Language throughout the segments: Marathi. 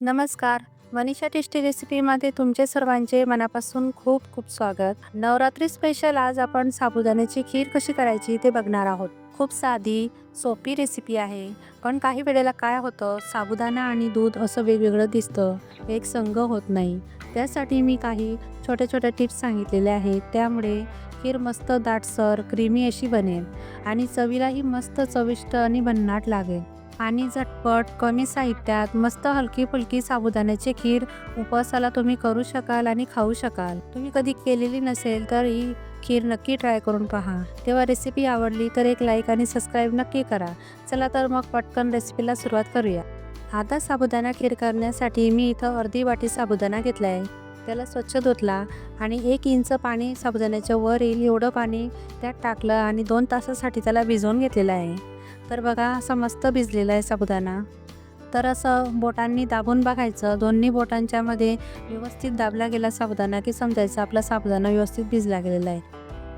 नमस्कार. मनीषा टेस्टी रेसिपीमध्ये तुमचे सर्वांचे मनापासून खूप खूप स्वागत. नवरात्री स्पेशल आज आपण साबुदाण्याची खीर कशी करायची ते बघणार आहोत. खूप साधी सोपी रेसिपी आहे, पण काही वेळेला काय होतं, साबुदाणा आणि दूध असं वेगवेगळं दिसतं, एक संग होत नाही. त्यासाठी मी काही छोट्या छोट्या टिप्स सांगितलेल्या आहेत. त्यामुळे खीर मस्त दाटसर क्रीमी अशी बनेल आणि चवीलाही मस्त चविष्ट आणि भन्नाट लागेल. आणि झटपट कमी साहित्यात मस्त हलकी फुलकी साबुदाण्याची खीर उपवासाला तुम्ही करू शकाल आणि खाऊ शकाल. तुम्ही कधी केलेली नसेल तर ही खीर नक्की ट्राय करून पहा. तेव्हा रेसिपी आवडली तर एक लाईक आणि सबस्क्राईब नक्की करा. चला तर मग पटकन रेसिपीला सुरुवात करूया. आता साबुदाणा खीर करण्यासाठी मी इथं अर्धी वाटी साबुदाणा घेतला आहे. त्याला स्वच्छ धुतला आणि 1 इंच पाणी साबुदाण्याच्या वर येईल एवढं पाणी त्यात टाकलं आणि 2 तासासाठी त्याला भिजवून घेतलेलं आहे. तर बघा असा मस्त भिजलेला आहे साबुदाणा. तर असं बोटांनी दाबून बघायचं. दोन्ही बोटांच्या मध्ये व्यवस्थित दाबला गेला साबुदाणा की समजायचं आपला साबुदाणा व्यवस्थित भिजला गेलेला आहे.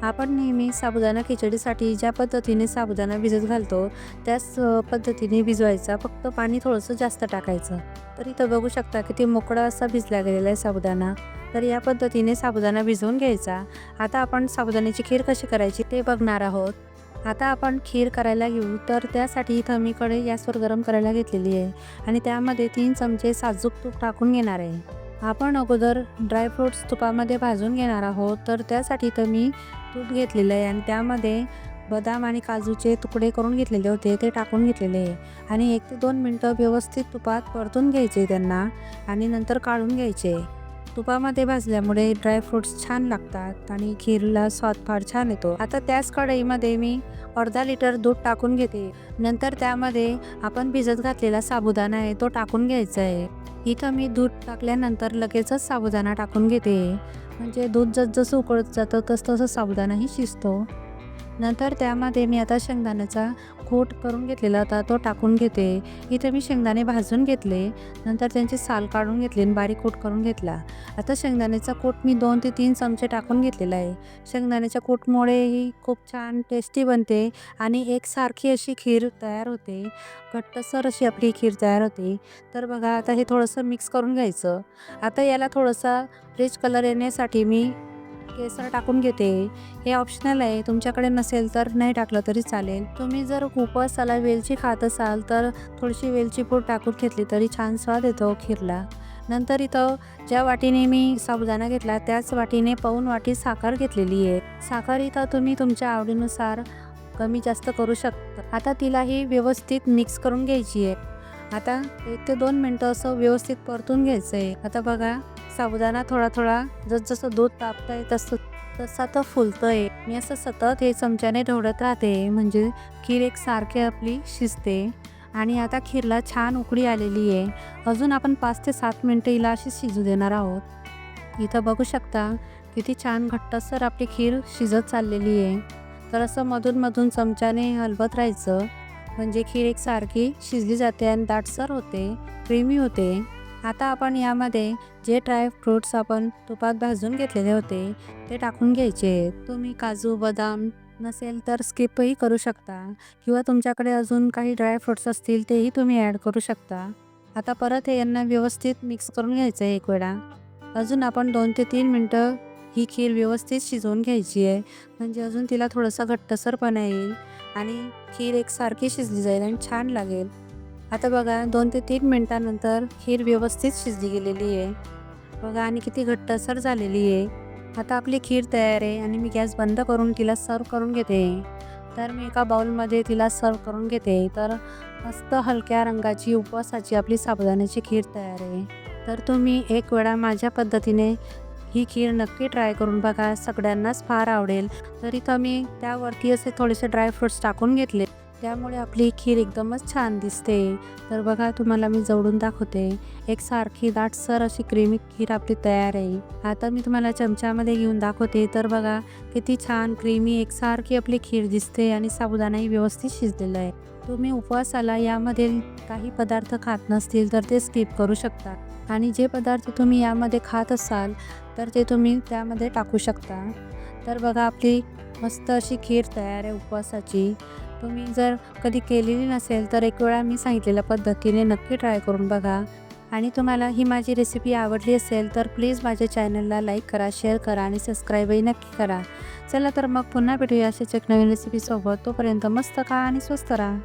आपण नेहमी साबुदाणा खिचडीसाठी ज्या पद्धतीने साबुदाणा भिजत घालतो त्याच पद्धतीने भिजवायचा, फक्त पाणी थोडंसं जास्त टाकायचं. तर इथं बघू शकता किती मोकळा असा भिजला गेलेला आहे साबुदाणा. तर या पद्धतीने साबुदाणा भिजवून घ्यायचा. आता आपण साबुदाण्याची खीर कशी करायची ते बघणार आहोत. आता आपण खीर करायला घेऊ, तर त्यासाठी इथं मी कढई गॅसवर गरम करायला घेतलेली आहे आणि त्यामध्ये 3 चमचे साजूक तूप टाकून घेणार आहे. आपण अगोदर ड्रायफ्रूट्स तुपामध्ये भाजून घेणार आहोत. तर त्यासाठी इथं मी तूप घेतलेलं आहे आणि त्यामध्ये बदाम आणि काजूचे तुकडे करून घेतलेले होते ते टाकून घेतलेले आहे आणि 1 ते 2 मिनटं व्यवस्थित तुपात परतून घ्यायचे त्यांना आणि नंतर काढून घ्यायचे. तुपामध्ये भाजल्यामुळे ड्रायफ्रूट्स छान लागतात आणि खीरला स्वाद फार छान येतो. आता त्याच कढईमध्ये मी अर्धा लिटर दूध टाकून घेते. नंतर त्यामध्ये आपण भिजत घातलेला साबुदाणा आहे तो टाकून घ्यायचा आहे. इथं मी दूध टाकल्यानंतर लगेचच साबुदाणा टाकून घेते, म्हणजे दूध जसजसं उकळत जातं तसं साबुदाणाही शिजतो. नंतर त्यामध्ये मी आता शेंगदाण्याचा कूट करून घेतलेला होता तो टाकून घेते. इथे मी शेंगदाणे भाजून घेतले, नंतर त्यांची साल काढून घेतली आणि बारीक कूट करून घेतला. आता शेंगदाण्याचा कूट मी 2 ते 3 चमचे टाकून घेतलेला आहे. शेंगदाण्याच्या कूटमुळे ही खूप छान टेस्टी बनते आणि एकसारखी अशी खीर तयार होते, घट्टसर अशी आपली खीर तयार होते. तर बघा आता हे थोडंसं मिक्स करून घ्यायचं. आता याला थोडासा रिच कलर येण्यासाठी मी केसर टाकून घेते. हे ऑप्शनल आहे, तुमच्याकडे नसेल तर नाही टाकलं तरी चालेल. तुम्ही जर उपवासाला वेलची खात असाल तर थोडीशी वेलची पूड टाकून घेतली तरी छान स्वाद येतो खीरला. नंतर इथं ज्या वाटीने मी साबुदाणा घेतला त्याच वाटीने पाऊण वाटी साखर घेतलेली आहे. साखर इथं तुम्ही तुमच्या आवडीनुसार कमी जास्त करू शकता. आता तिलाही व्यवस्थित मिक्स करून घ्यायची आहे. आता 1 ते 2 मिनटं असं व्यवस्थित परतून घ्यायचं आहे. आता बघा साबुदाणा थोडा थोडा जसजसं दूध तापतंय तसा तो फुलतोय. मी असं सतत हे चमच्याने ढवळत राहते, म्हणजे खीर एकसारखी आपली शिजते. आणि आता खीरला छान उकळी आलेली आहे. अजून आपण 5 ते 7 मिनटं हिला अशी शिजू देणार आहोत. इथं बघू शकता किती छान घट्टसर आपली खीर शिजत चाललेली आहे. तर असं मधून मधून चमच्याने हलवत राहायचं, म्हणजे खीर एकसारखी शिजली जाते आणि दाटसर होते, क्रीमी होते. आता आपण यामध्ये जे ड्रायफ्रूट्स आपण तुपात भाजून घेतलेले होते ते टाकून घ्यायचे. तुम्ही काजू बदाम नसेल तर स्किपही करू शकता किंवा तुमच्याकडे अजून काही ड्रायफ्रूट्स असतील तेही तुम्ही ॲड करू शकता. आता परत हे यांना व्यवस्थित मिक्स करून घ्यायचं आहे एक वेळा. अजून आपण 2 ते 3 मिनटं ही खीर व्यवस्थित शिजवून घ्यायची आहे, म्हणजे अजून तिला थोडासा घट्टसरपणा येईल आणि खीर एकसारखी शिजली जाईल आणि छान लागेल. आता बघा 2 ते 3 मिनटानंतर खीर व्यवस्थित शिजली गेलेली आहे. बघा आणि किती घट्टसर झालेली आहे. आता आपली खीर तयार आहे आणि मी गॅस बंद करून तिला सर्व करून घेते. तर मी एका बाउलमध्ये तिला सर्व करून घेते. तर मस्त हलक्या रंगाची उपवासाची आपली साबुदाण्याची खीर तयार आहे. तर तुम्ही एक वेळा माझ्या पद्धतीने ही खीर नक्की ट्राय करून बघा, सगळ्यांनाच फार आवडेल. तर इथं मी त्यावरती असे थोडेसे ड्रायफ्रूट्स टाकून घेतले, त्यामुळे आपली खीर एकदमच छान दिसते. तर बघा तुम्हाला मी जवळून दाखवते, एकसारखी दाटसर अशी क्रीमी खीर आपली तयार आहे. आता मी तुम्हाला चमच्यामध्ये घेऊन दाखवते. तर बघा किती छान क्रीमी एकसारखी आपली खीर दिसते आणि साबुदाणाही व्यवस्थित शिजलेला आहे. तुम्ही उपवासाला यामध्ये काही पदार्थ खात नसतील तर ते स्किप करू शकता आणि जे पदार्थ तुम्ही यामध्ये खात असाल तर ते तुम्ही त्यामध्ये टाकू शकता. तर बघा आपली मस्त अशी खीर तयार आहे उपवासाची. तुम्ही जर कधी केलेली नसेल तर एक वेळा मी सांगितलेल्या पद्धतीने नक्की ट्राय करून बघा आणि तुम्हाला ही माझी रेसिपी आवडली असेल तर प्लीज माझ्या चॅनलला लाईक करा, शेअर करा आणि सबस्क्राईबही नक्की करा. चला तर मग पुन्हा भेटूया अशाच एक नवीन रेसिपीसोबत. तोपर्यंत मस्त खा आणि स्वस्त राहा.